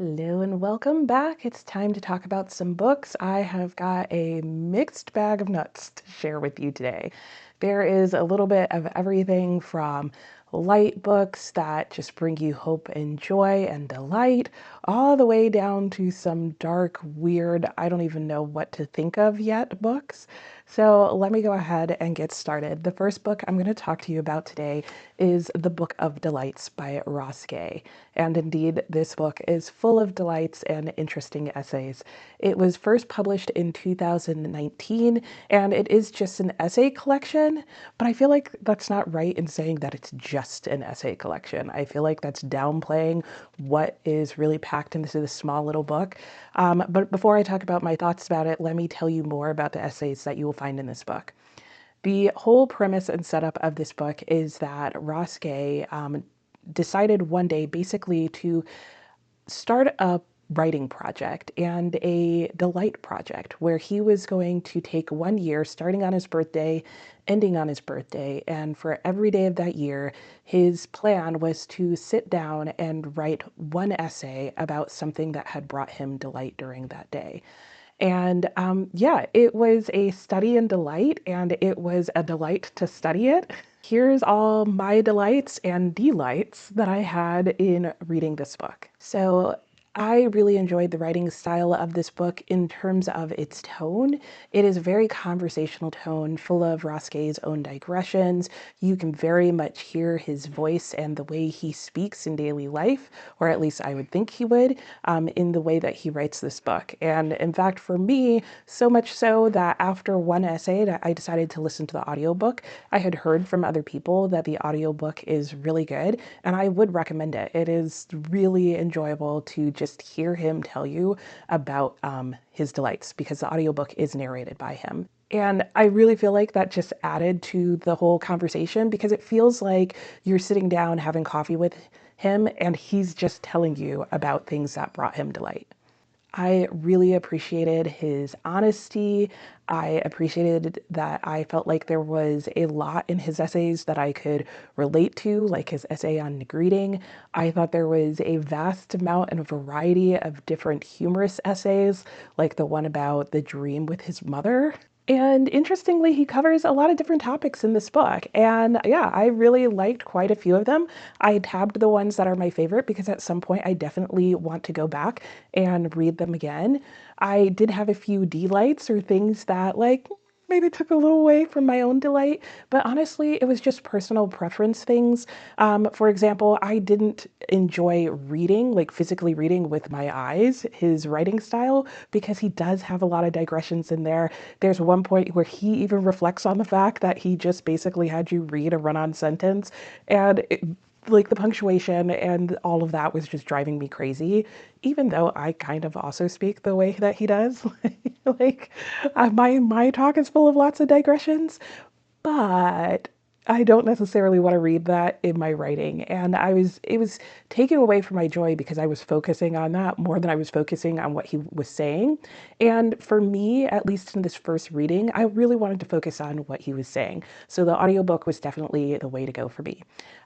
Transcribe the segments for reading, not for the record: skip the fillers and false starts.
Hello and welcome back. It's time to talk about some books. I have got a mixed bag of nuts to share with you today. There is a little bit of everything from light books that just bring you hope and joy and delight, all the way down to some dark, weird, I don't even know what to think of yet books. So let me go ahead and get started. The first book I'm going to talk to you about today is The Book of Delights by Ross Gay. And indeed, this book is full of delights and interesting essays. It was first published in 2019, and it is just an essay collection, but I feel like that's not right in saying that it's just an essay collection. I feel like that's downplaying what is really packed into this small little book. But before I talk about my thoughts about it, let me tell you more about the essays that you will find in this book. The whole premise and setup of this book is that Ross Gay decided one day basically to start a writing project and a delight project where he was going to take 1 year, starting on his birthday, ending on his birthday. And for every day of that year, his plan was to sit down and write one essay about something that had brought him delight during that day. And yeah, it was a study in delight, and it was a delight to study it. Here's all my delights and delights that I had in reading this book. So I really enjoyed the writing style of this book in terms of its tone. It is a very conversational tone, full of Ross Gay's own digressions. You can very much hear his voice and the way he speaks in daily life, or at least I would think he would, in the way that he writes this book. And in fact, for me, so much so that after one essay that I decided to listen to the audiobook. I had heard from other people that the audiobook is really good, and I would recommend it. It is really enjoyable to just hear him tell you about his delights, because the audiobook is narrated by him. And I really feel like that just added to the whole conversation, because it feels like you're sitting down having coffee with him and he's just telling you about things that brought him delight. I really appreciated his honesty. I appreciated that I felt like there was a lot in his essays that I could relate to, like his essay on greeting. I thought there was a vast amount and a variety of different humorous essays, like the one about the dream with his mother. And interestingly, he covers a lot of different topics in this book. And yeah, I really liked quite a few of them. I tabbed the ones that are my favorite because at some point I definitely want to go back and read them again. I did have a few delights or things that maybe took a little away from my own delight, but honestly, it was just personal preference things. For example, I didn't enjoy reading, like physically reading with my eyes, his writing style, because he does have a lot of digressions in there. There's one point where he even reflects on the fact that he just basically had you read a run-on sentence, and like the punctuation and all of that was just driving me crazy, even though I kind of also speak the way that he does. like my talk is full of lots of digressions, but I don't necessarily want to read that in my writing. And it was taken away from my joy because I was focusing on that more than I was focusing on what he was saying. And for me, at least in this first reading, I really wanted to focus on what he was saying. So the audiobook was definitely the way to go for me.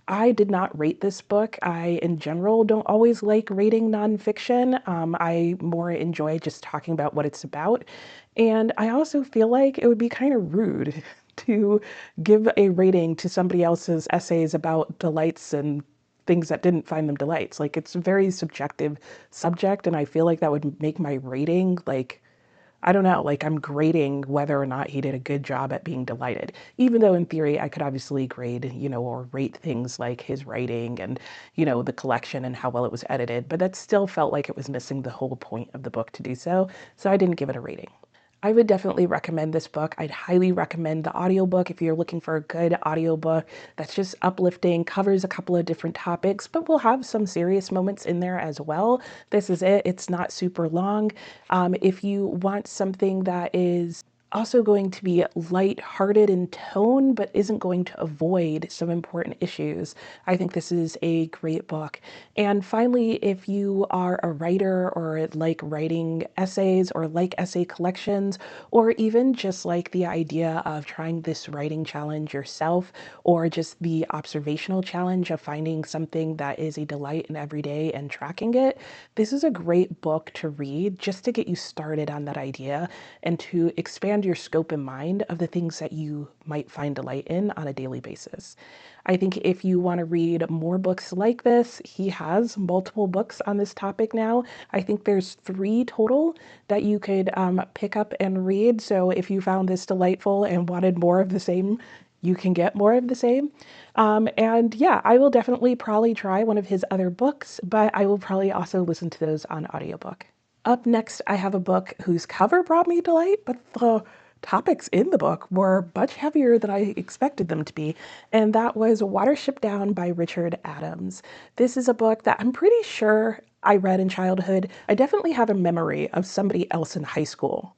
I did not rate this book. I, in general, don't always like rating nonfiction. I more enjoy just talking about what it's about. And I also feel like it would be kind of rude to give a rating to somebody else's essays about delights and things that didn't find them delights. Like, it's a very subjective subject, and I feel like that would make my rating I don't know, like I'm grading whether or not he did a good job at being delighted. Even though in theory I could obviously grade, or rate things like his writing and, the collection and how well it was edited, but that still felt like it was missing the whole point of the book to do so. So I didn't give it a rating. I would definitely recommend this book. I'd highly recommend the audiobook if you're looking for a good audiobook that's just uplifting, covers a couple of different topics, but will have some serious moments in there as well. This is it. It's not super long. If you want something that is also going to be light-hearted in tone, but isn't going to avoid some important issues. I think this is a great book. And finally, if you are a writer or like writing essays or like essay collections, or even just like the idea of trying this writing challenge yourself, or just the observational challenge of finding something that is a delight in every day and tracking it, this is a great book to read just to get you started on that idea and to expand your scope and mind of the things that you might find delight in on a daily basis. I think if you want to read more books like this, he has multiple books on this topic now. I think there's 3 total that you could pick up and read. So if you found this delightful and wanted more of the same, you can get more of the same. And yeah, I will definitely probably try one of his other books, but I will probably also listen to those on audiobook. Up next, I have a book whose cover brought me delight, but the topics in the book were much heavier than I expected them to be, and that was Watership Down by Richard Adams. This is a book that I'm pretty sure I read in childhood. I definitely have a memory of somebody else in high school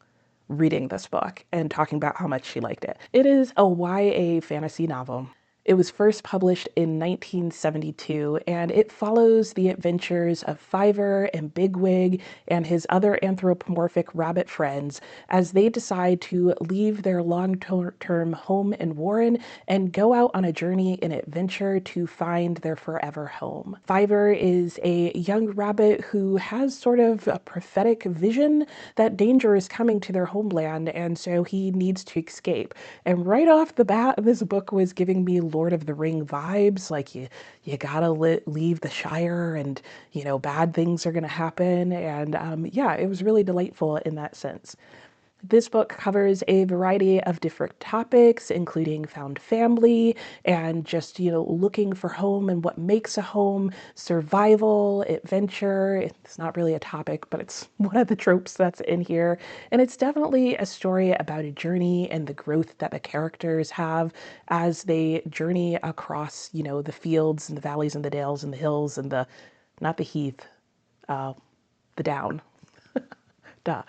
reading this book and talking about how much she liked it. It is a YA fantasy novel. It was first published in 1972, and it follows the adventures of Fiver and Bigwig and his other anthropomorphic rabbit friends as they decide to leave their long-term home in Warren and go out on a journey in adventure to find their forever home. Fiver is a young rabbit who has sort of a prophetic vision that danger is coming to their homeland, and so he needs to escape. And right off the bat, this book was giving me Lord of the Ring vibes, like you gotta leave the Shire, and bad things are gonna happen. And yeah, it was really delightful in that sense. This book covers a variety of different topics, including found family and just, looking for home and what makes a home, survival, adventure. It's not really a topic, but it's one of the tropes that's in here. And it's definitely a story about a journey and the growth that the characters have as they journey across, the fields and the valleys and the dales and the hills and not the heath, the down. Duh.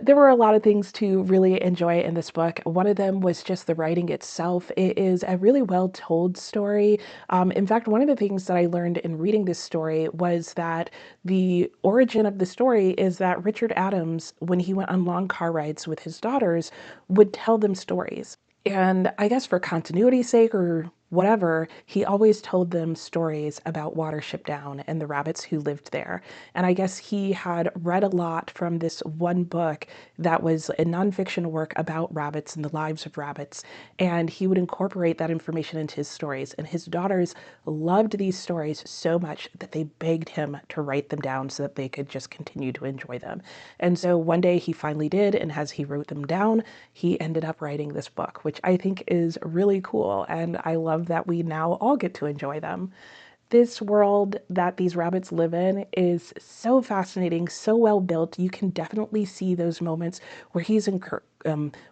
There were a lot of things to really enjoy in this book. One of them was just the writing itself. It is a really well told story. In fact, one of the things that I learned in reading this story was that the origin of the story is that Richard Adams, when he went on long car rides with his daughters, would tell them stories. And I guess for continuity's sake or whatever, he always told them stories about Watership Down and the rabbits who lived there. And I guess he had read a lot from this one book that was a nonfiction work about rabbits and the lives of rabbits. And he would incorporate that information into his stories. And his daughters loved these stories so much that they begged him to write them down so that they could just continue to enjoy them. And so one day he finally did, and as he wrote them down, he ended up writing this book, which I think is really cool. And I love that we now all get to enjoy them. This world that these rabbits live in is so fascinating, so well built. You can definitely see those moments where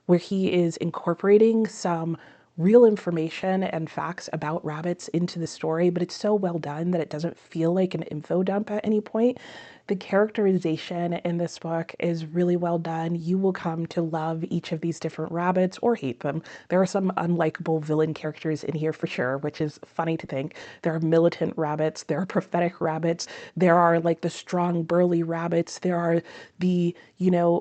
where he is incorporating some real information and facts about rabbits into the story, but it's so well done that it doesn't feel like an info dump at any point. The characterization in this book is really well done. You will come to love each of these different rabbits or hate them. There are some unlikable villain characters in here for sure, which is funny to think. There are militant rabbits, there are prophetic rabbits, there are like the strong, burly rabbits, there are the,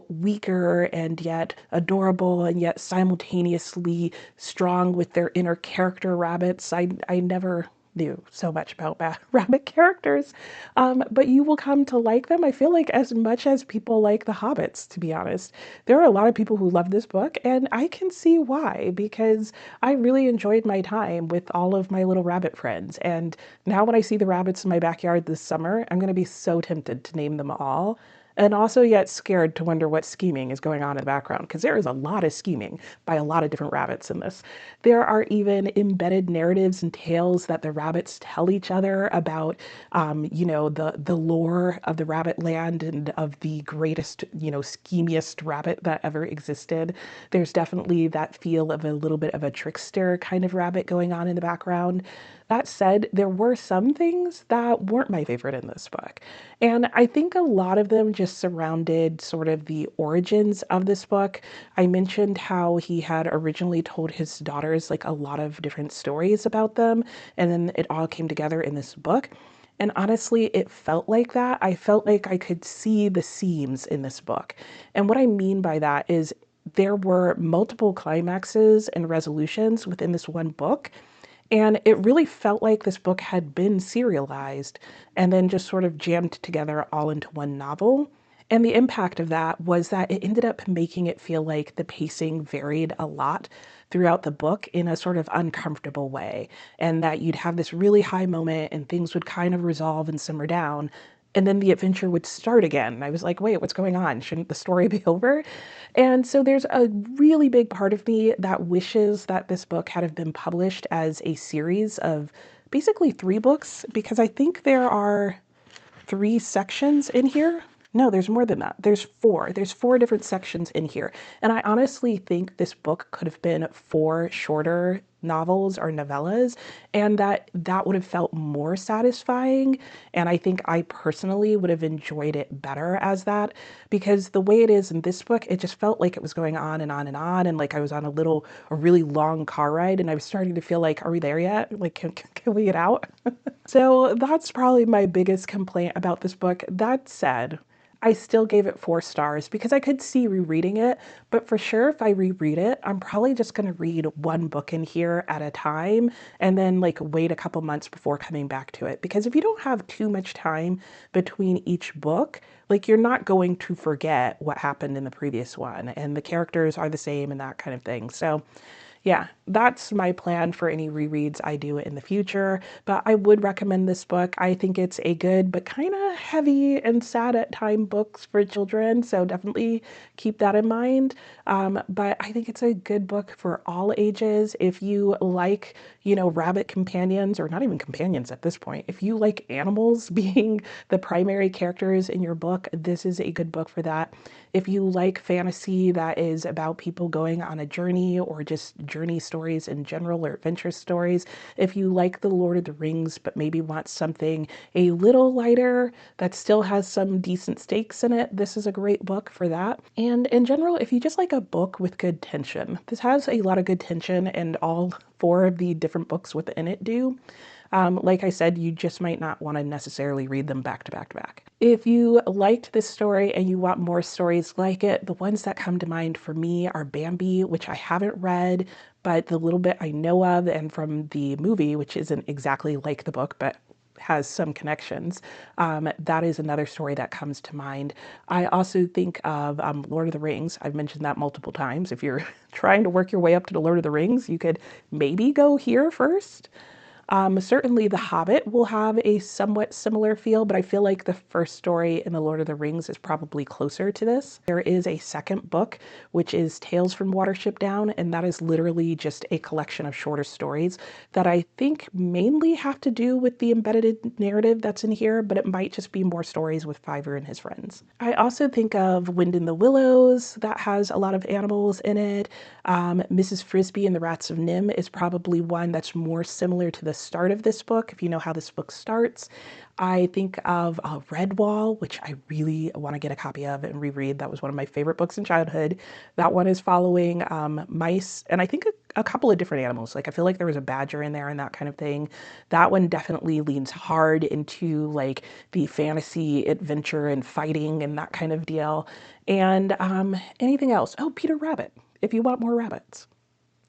weaker and yet adorable and yet simultaneously strong with their inner character rabbits. I never knew so much about rabbit characters, but you will come to like them, I feel like, as much as people like the hobbits, to be honest. There are a lot of people who love this book, and I can see why, because I really enjoyed my time with all of my little rabbit friends. And now when I see the rabbits in my backyard this summer, I'm going to be so tempted to name them all. And also yet scared to wonder what scheming is going on in the background, because there is a lot of scheming by a lot of different rabbits in this. There are even embedded narratives and tales that the rabbits tell each other about, the lore of the rabbit land and of the greatest, schemiest rabbit that ever existed. There's definitely that feel of a little bit of a trickster kind of rabbit going on in the background. That said, there were some things that weren't my favorite in this book. And I think a lot of them just surrounded sort of the origins of this book. I mentioned how he had originally told his daughters like a lot of different stories about them, and then it all came together in this book. And honestly, it felt like that. I felt like I could see the seams in this book. And what I mean by that is there were multiple climaxes and resolutions within this one book. And it really felt like this book had been serialized and then just sort of jammed together all into one novel. And the impact of that was that it ended up making it feel like the pacing varied a lot throughout the book in a sort of uncomfortable way. And that you'd have this really high moment and things would kind of resolve and simmer down. And then the adventure would start again. And I was like, wait, what's going on? Shouldn't the story be over? And so there's a really big part of me that wishes that this book had have been published as a series of basically 3 books, because I think there are 3 sections in here. No, there's more than that. There's 4. There's 4 different sections in here. And I honestly think this book could have been 4 shorter novels or novellas, and that would have felt more satisfying. And I think I personally would have enjoyed it better as that, because the way it is in this book, it just felt like it was going on and on and on. And like I was on a really long car ride, and I was starting to feel like, are we there yet? Like, can we get out? So that's probably my biggest complaint about this book. That said, I still gave it 4 stars because I could see rereading it, but for sure, if I reread it, I'm probably just going to read one book in here at a time and then like wait a couple months before coming back to it. Because if you don't have too much time between each book, like you're not going to forget what happened in the previous one and the characters are the same and that kind of thing. So yeah, that's my plan for any rereads I do in the future, but I would recommend this book. I think it's a good but kind of heavy and sad at time books for children, so definitely keep that in mind. But I think it's a good book for all ages. If you like, rabbit companions, or not even companions at this point, if you like animals being the primary characters in your book, this is a good book for that. If you like fantasy that is about people going on a journey or just journey stories in general or adventure stories, if you like The Lord of the Rings but maybe want something a little lighter that still has some decent stakes in it, this is a great book for that. And in general, if you just like a book with good tension, this has a lot of good tension, and all 4 of the different books within it do. Like I said, you just might not want to necessarily read them back to back to back. If you liked this story and you want more stories like it, the ones that come to mind for me are Bambi, which I haven't read, but the little bit I know of, and from the movie, which isn't exactly like the book, but has some connections. That is another story that comes to mind. I also think of Lord of the Rings. I've mentioned that multiple times. If you're trying to work your way up to the Lord of the Rings, you could maybe go here first. Certainly The Hobbit will have a somewhat similar feel, but I feel like the first story in The Lord of the Rings is probably closer to this. There is a second book, which is Tales from Watership Down, and that is literally just a collection of shorter stories that I think mainly have to do with the embedded narrative that's in here, but it might just be more stories with Fiver and his friends. I also think of Wind in the Willows, that has a lot of animals in it. Mrs. Frisby and the Rats of Nim is probably one that's more similar to the start of this book, if you know how this book starts. I think of Redwall, which I really want to get a copy of and reread. That was one of my favorite books in childhood. That one is following mice, and I think a couple of different animals. Like I feel like there was a badger in there and that kind of thing. That one definitely leans hard into like the fantasy adventure and fighting and that kind of deal. And anything else? Oh, Peter Rabbit, if you want more rabbits.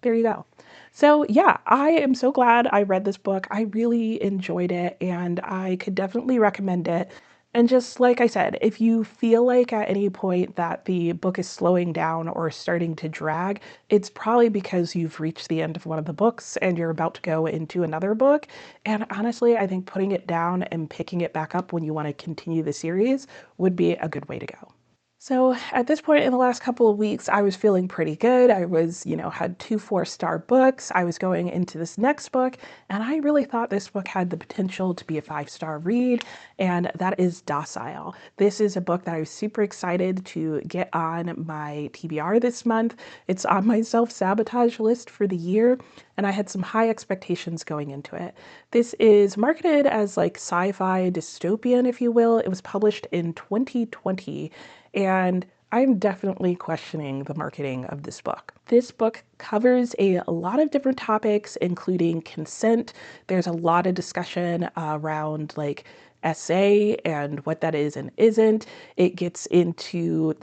There you go. So yeah, I am so glad I read this book. I really enjoyed it and I could definitely recommend it. And just like I said, if you feel like at any point that the book is slowing down or starting to drag, it's probably because you've reached the end of one of the books and you're about to go into another book. And honestly, I think putting it down and picking it back up when you want to continue the series would be a good way to go. So at this point in the last couple of weeks, I was feeling pretty good. I was, had two 4-star books. I was going into this next book, and I really thought this book had the potential to be a 5-star read, and that is Docile. This is a book that I was super excited to get on my TBR this month. It's on my self-sabotage list for the year, and I had some high expectations going into it. This is marketed as like sci-fi dystopian, if you will. It was published in 2020. And I'm definitely questioning the marketing of this book. This book covers a lot of different topics, including consent. There's a lot of discussion around like SA and what that is and isn't. It gets into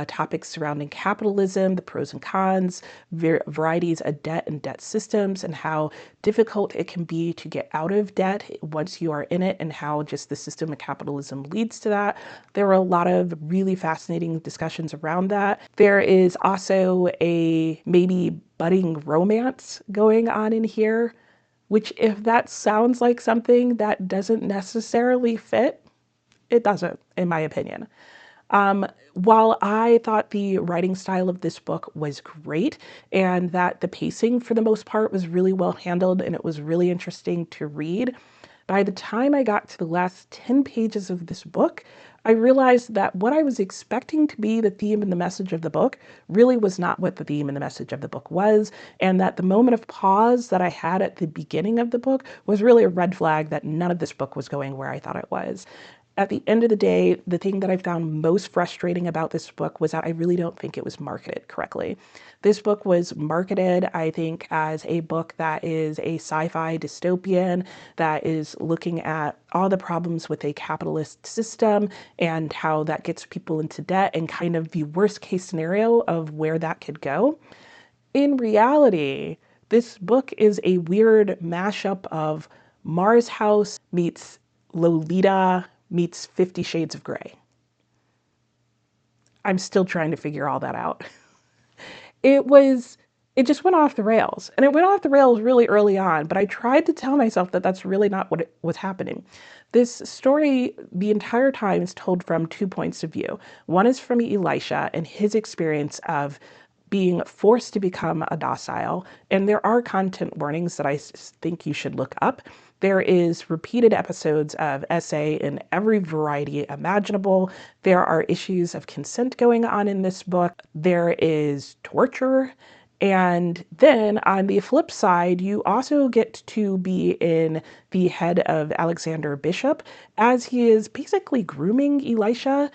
topics surrounding capitalism, the pros and cons, varieties of debt and debt systems, and how difficult it can be to get out of debt once you are in it, and how just the system of capitalism leads to that. There were a lot of really fascinating discussions around that. There is also a maybe budding romance going on in here, which if that sounds like something that doesn't necessarily fit, it doesn't, in my opinion. While I thought the writing style of this book was great and that the pacing for the most part was really well handled and it was really interesting to read, by the time I got to the last 10 pages of this book, I realized that what I was expecting to be the theme and the message of the book really was not what the theme and the message of the book was, and that the moment of pause that I had at the beginning of the book was really a red flag that none of this book was going where I thought it was. At the end of the day, the thing that I found most frustrating about this book was that I really don't think it was marketed correctly. This book was marketed, I think, as a book that is a sci-fi dystopian, that is looking at all the problems with a capitalist system and how that gets people into debt and kind of the worst case scenario of where that could go. In reality, this book is a weird mashup of Mars House meets Lolita meets 50 Shades of Grey. I'm still trying to figure all that out. It was, it just went off the rails. And it went off the rails really early on, but I tried to tell myself that that's really not what was happening. This story, the entire time, is told from 2 points of view. One is from Elisha and his experience of being forced to become a docile. And there are content warnings that I think you should look up. There is repeated episodes of SA in every variety imaginable. There are issues of consent going on in this book. There is torture. And then on the flip side, you also get to be in the head of Alexander Bishop as he is basically grooming Elisha.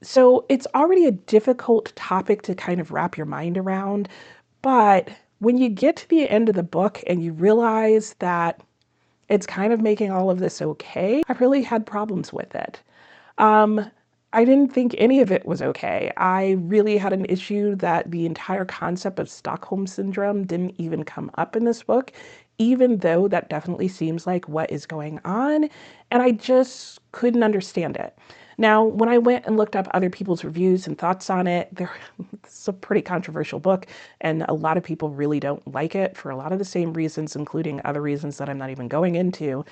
So it's already a difficult topic to kind of wrap your mind around. But when you get to the end of the book and you realize that it's kind of making all of this okay, I really had problems with it. I didn't think any of it was okay. I really had an issue that the entire concept of Stockholm Syndrome didn't even come up in this book, even though that definitely seems like what is going on, and I just couldn't understand it. Now, when I went and looked up other people's reviews and thoughts on it, it's a pretty controversial book, and a lot of people really don't like it for a lot of the same reasons, including other reasons that I'm not even going into.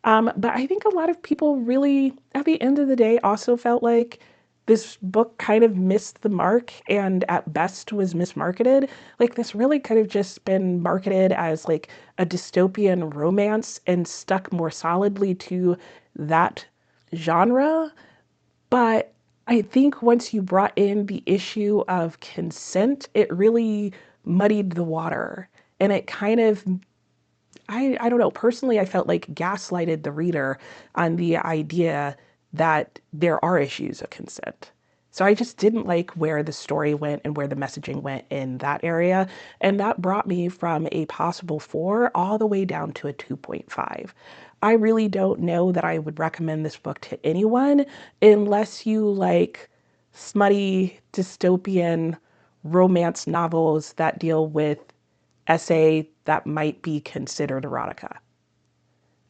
But I think a lot of people really, at the end of the day, also felt like this book kind of missed the mark and at best was mismarketed. Like this really could have just been marketed as like a dystopian romance and stuck more solidly to that genre. But I think once you brought in the issue of consent, it really muddied the water. And it kind of, I don't know, personally, I felt like gaslighted the reader on the idea that there are issues of consent. So I just didn't like where the story went and where the messaging went in that area. And that brought me from a possible 4 all the way down to a 2.5. I really don't know that I would recommend this book to anyone unless you like smutty dystopian romance novels that deal with SA that might be considered erotica.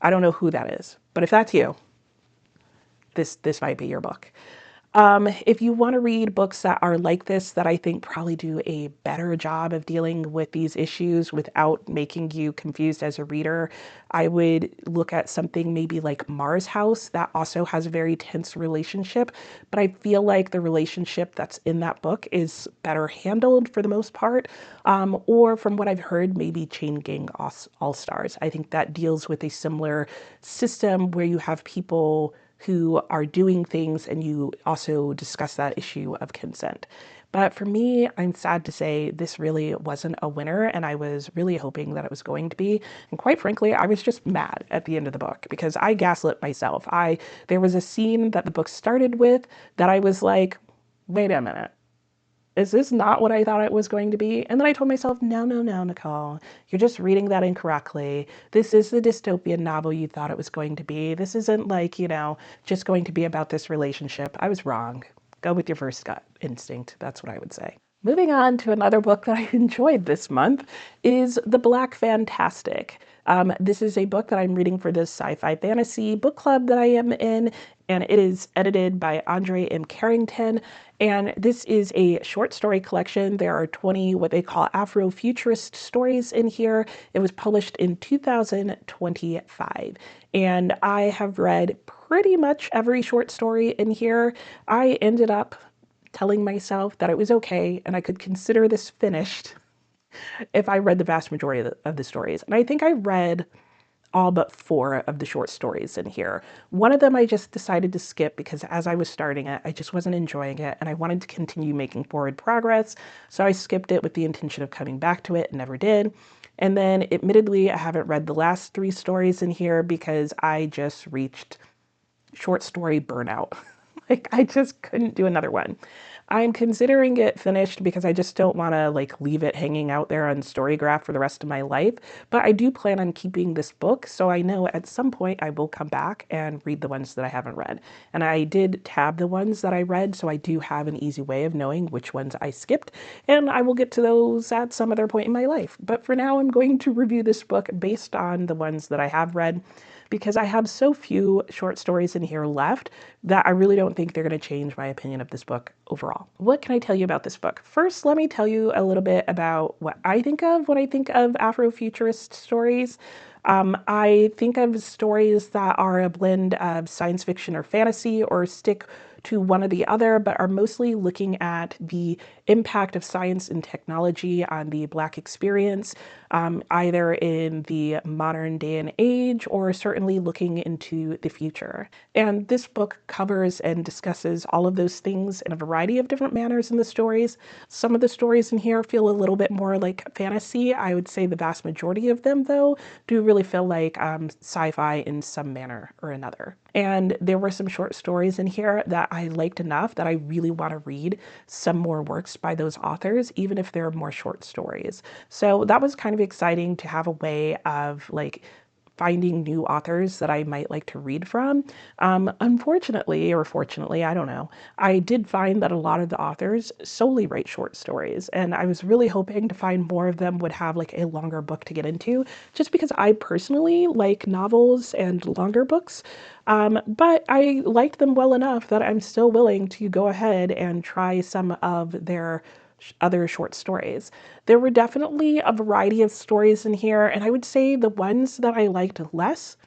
I don't know who that is, but if that's you, this might be your book. If you want to read books that are like this, that I think probably do a better job of dealing with these issues without making you confused as a reader, I would look at something maybe like Mars House that also has a very tense relationship, but I feel like the relationship that's in that book is better handled for the most part. Or from what I've heard, maybe Chain Gang All Stars. I think that deals with a similar system where you have people who are doing things and you also discuss that issue of consent. But for me, I'm sad to say this really wasn't a winner, and I was really hoping that it was going to be. And quite frankly, I was just mad at the end of the book because I gaslit myself. There was a scene that the book started with that I was like, wait a minute, is this not what I thought it was going to be? And then I told myself, no, no, no, Nicole, you're just reading that incorrectly. This is the dystopian novel you thought it was going to be. This isn't like, just going to be about this relationship. I was wrong. Go with your first gut instinct. That's what I would say. Moving on to another book that I enjoyed this month is The Black Fantastic. This is a book that I'm reading for this sci-fi fantasy book club that I am in, and it is edited by Andre M. Carrington. And this is a short story collection. There are 20 what they call Afrofuturist stories in here. It was published in 2025. And I have read pretty much every short story in here. I ended up telling myself that it was okay and I could consider this finished if I read the vast majority of the stories. And I think I read all but 4 of the short stories in here. One of them I just decided to skip because as I was starting it, I just wasn't enjoying it and I wanted to continue making forward progress. So I skipped it with the intention of coming back to it and never did. And then admittedly, I haven't read the last 3 stories in here because I just reached short story burnout. Like I just couldn't do another one. I'm considering it finished because I just don't want to like leave it hanging out there on Storygraph for the rest of my life. But I do plan on keeping this book, so I know at some point I will come back and read the ones that I haven't read. And I did tab the ones that I read, so I do have an easy way of knowing which ones I skipped, and I will get to those at some other point in my life. But for now, I'm going to review this book based on the ones that I have read, because I have so few short stories in here left that I really don't think they're going to change my opinion of this book overall. What can I tell you about this book? First, let me tell you a little bit about what I think of when I think of Afrofuturist stories. I think of stories that are a blend of science fiction or fantasy or stick to one or the other, but are mostly looking at the impact of science and technology on the Black experience, either in the modern day and age or certainly looking into the future. And this book covers and discusses all of those things in a variety of different manners in the stories. Some of the stories in here feel a little bit more like fantasy. I would say the vast majority of them, though, do really feel like sci-fi in some manner or another. And there were some short stories in here that I liked enough that I really want to read some more works by those authors, even if they're more short stories. So that was kind of exciting to have a way of like finding new authors that I might like to read from. Unfortunately, or fortunately, I don't know, I did find that a lot of the authors solely write short stories, and I was really hoping to find more of them would have like a longer book to get into, just because I personally like novels and longer books. But I liked them well enough that I'm still willing to go ahead and try some of their other short stories. There were definitely a variety of stories in here, and I would say the ones that I liked less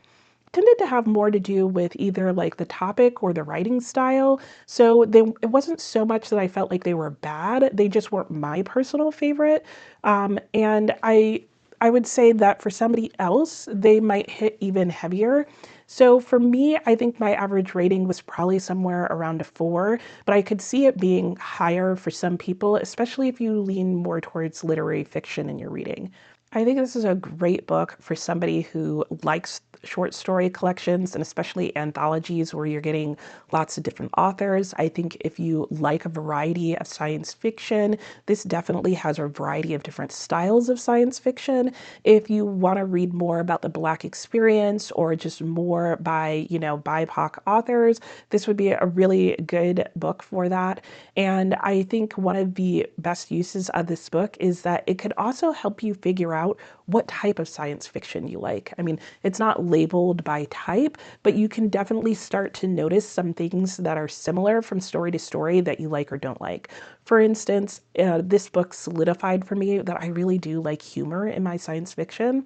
tended to have more to do with either like the topic or the writing style. So it wasn't so much that I felt like they were bad, they just weren't my personal favorite. And I would say that for somebody else, they might hit even heavier. So for me, I think my average rating was probably somewhere around a 4, but I could see it being higher for some people, especially if you lean more towards literary fiction in your reading. I think this is a great book for somebody who likes short story collections and especially anthologies where you're getting lots of different authors. I think if you like a variety of science fiction, this definitely has a variety of different styles of science fiction. If you want to read more about the Black experience or just more by, BIPOC authors, this would be a really good book for that. And I think one of the best uses of this book is that it could also help you figure out what type of science fiction you like. I mean, it's not labeled by type, but you can definitely start to notice some things that are similar from story to story that you like or don't like. For instance, this book solidified for me that I really do like humor in my science fiction.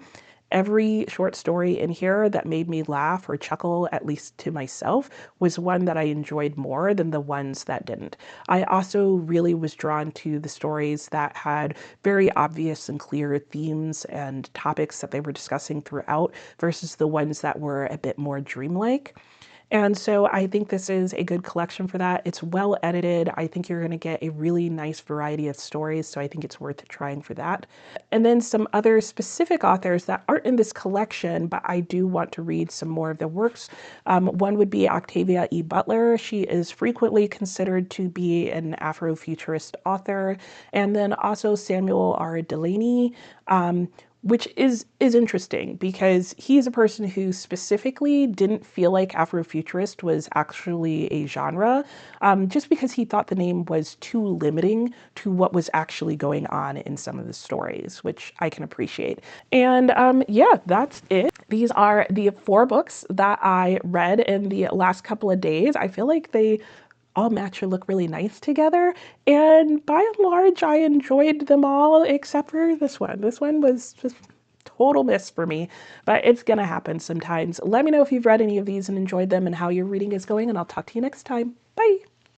Every short story in here that made me laugh or chuckle, at least to myself, was one that I enjoyed more than the ones that didn't. I also really was drawn to the stories that had very obvious and clear themes and topics that they were discussing throughout versus the ones that were a bit more dreamlike. And so I think this is a good collection for that. It's well edited. I think you're going to get a really nice variety of stories, so I think it's worth trying for that. And then some other specific authors that aren't in this collection, but I do want to read some more of their works. One would be Octavia E. Butler. She is frequently considered to be an Afrofuturist author. And then also Samuel R. Delany. Which is interesting because he's a person who specifically didn't feel like Afrofuturist was actually a genre, just because he thought the name was too limiting to what was actually going on in some of the stories, which I can appreciate. And yeah, that's it. These are the 4 books that I read in the last couple of days. I feel like they all match or look really nice together. And by and large, I enjoyed them all except for this one. This one was just total miss for me, but it's gonna happen sometimes. Let me know if you've read any of these and enjoyed them and how your reading is going, and I'll talk to you next time. Bye.